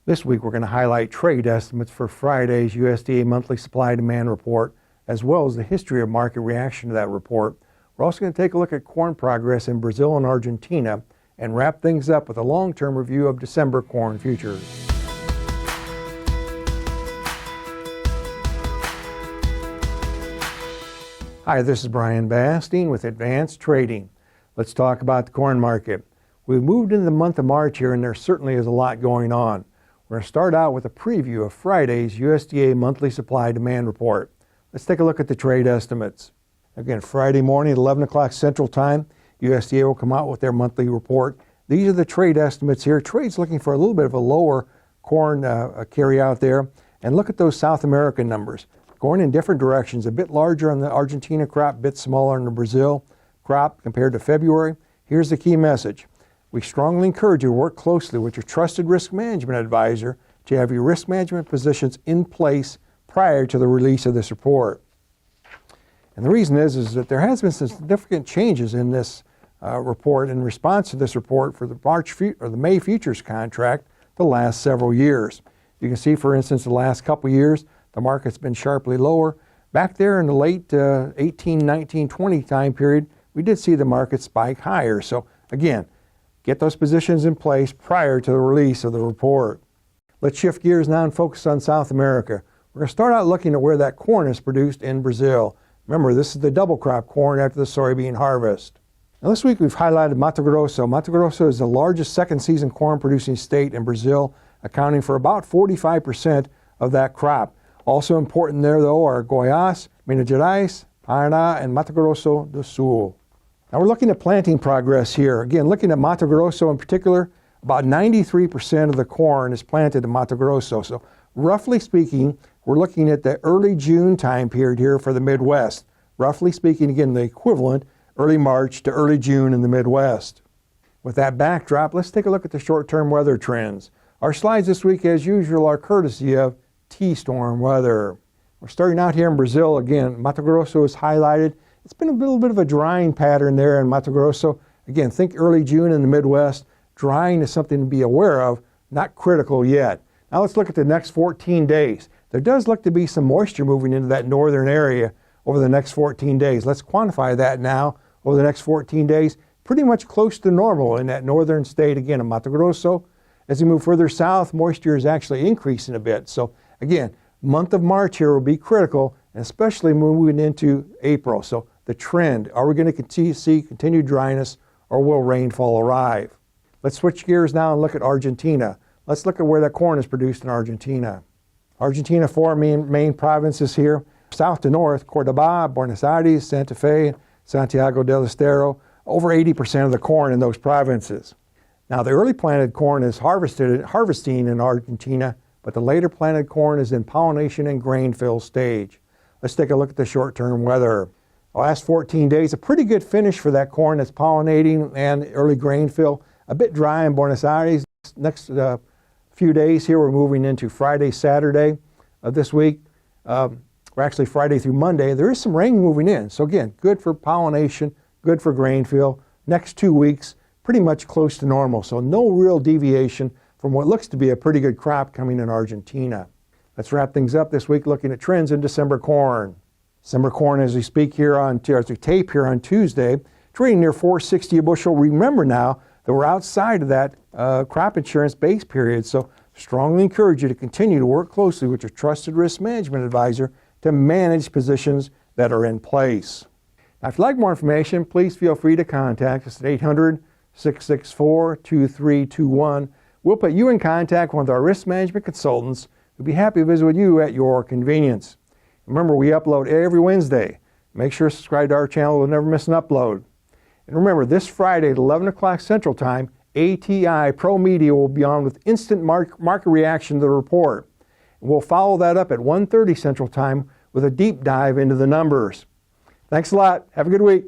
This week we're going to highlight trade estimates for Friday's USDA monthly supply-demand report, as well as the history of market reaction to that report. We're also going to take a look at corn progress in Brazil and Argentina and wrap things up with a long-term review of December corn futures. Hi, this is Brian Basting with Advanced Trading. Let's talk about the corn market. We've moved into the month of March here, and there certainly is a lot going on. We're going to start out with a preview of Friday's USDA monthly supply-demand report. Let's take a look at the trade estimates. Again, Friday morning at 11 o'clock Central Time, USDA will come out with their monthly report. These are the trade estimates here. Trade's looking for a little bit of a lower corn carry out there. And look at those South American numbers. Going in different directions, a bit larger on the Argentina crop, a bit smaller on the Brazil crop compared to February. Here's the key message. We strongly encourage you to work closely with your trusted risk management advisor to have your risk management positions in place prior to the release of this report. And the reason is that there has been some significant changes in this report in response to this report for the May futures contract the last several years. You can see, for instance, the last couple years, the market's been sharply lower. Back there in the late 18, 19, 20 time period, we did see the market spike higher. So again, get those positions in place prior to the release of the report. Let's shift gears now and focus on South America. We're going to start out looking at where that corn is produced in Brazil. Remember, this is the double crop corn after the soybean harvest. Now this week we've highlighted Mato Grosso. Mato Grosso is the largest second season corn producing state in Brazil, accounting for about 45% of that crop. Also important there though are Goiás, Minas Gerais, Paraná, and Mato Grosso do Sul. Now we're looking at planting progress here. Again, looking at Mato Grosso in particular, about 93% of the corn is planted in Mato Grosso. So roughly speaking, we're looking at the early June time period here for the Midwest. Roughly speaking, again, the equivalent, early March to early June in the Midwest. With that backdrop, let's take a look at the short-term weather trends. Our slides this week, as usual, are courtesy of T-storm weather. We're starting out here in Brazil. Again, Mato Grosso is highlighted. It's been a little bit of a drying pattern there in Mato Grosso. Again, think early June in the Midwest. Drying is something to be aware of, not critical yet. Now let's look at the next 14 days. There does look to be some moisture moving into that northern area over the next 14 days. Let's quantify that now over the next 14 days. Pretty much close to normal in that northern state, again, of Mato Grosso. As we move further south, moisture is actually increasing a bit. So again, month of March here will be critical, and especially moving into April. So the trend, are we going to continue to see continued dryness, or will rainfall arrive? Let's switch gears now and look at Argentina. Let's look at where that corn is produced in Argentina. Argentina, four main provinces here. South to north, Cordoba, Buenos Aires, Santa Fe, Santiago del Estero. Over 80% of the corn in those provinces. Now the early planted corn is harvesting in Argentina, but the later planted corn is in pollination and grain fill stage. Let's take a look at the short-term weather. The last 14 days, a pretty good finish for that corn that's pollinating and early grain fill. A bit dry in Buenos Aires. Next few days here, we're moving into Friday, Saturday of this week. Or actually Friday through Monday. There is some rain moving in. So again, good for pollination, good for grain fill. Next 2 weeks, pretty much close to normal. So no real deviation from what looks to be a pretty good crop coming in Argentina. Let's wrap things up this week looking at trends in December corn. December corn, as we speak here as we tape here on Tuesday, trading near $4.60 a bushel. Remember now that we're outside of that crop insurance base period, so strongly encourage you to continue to work closely with your trusted risk management advisor to manage positions that are in place. Now, if you'd like more information, please feel free to contact us at 800-664-2321. We'll put you in contact with our risk management consultants who'll be happy to visit with you at your convenience. Remember, we upload every Wednesday. Make sure to subscribe to our channel to never miss an upload. And remember, this Friday at 11 o'clock Central Time, ATI Pro Media will be on with instant market reaction to the report. And we'll follow that up at 1:30 Central Time with a deep dive into the numbers. Thanks a lot. Have a good week.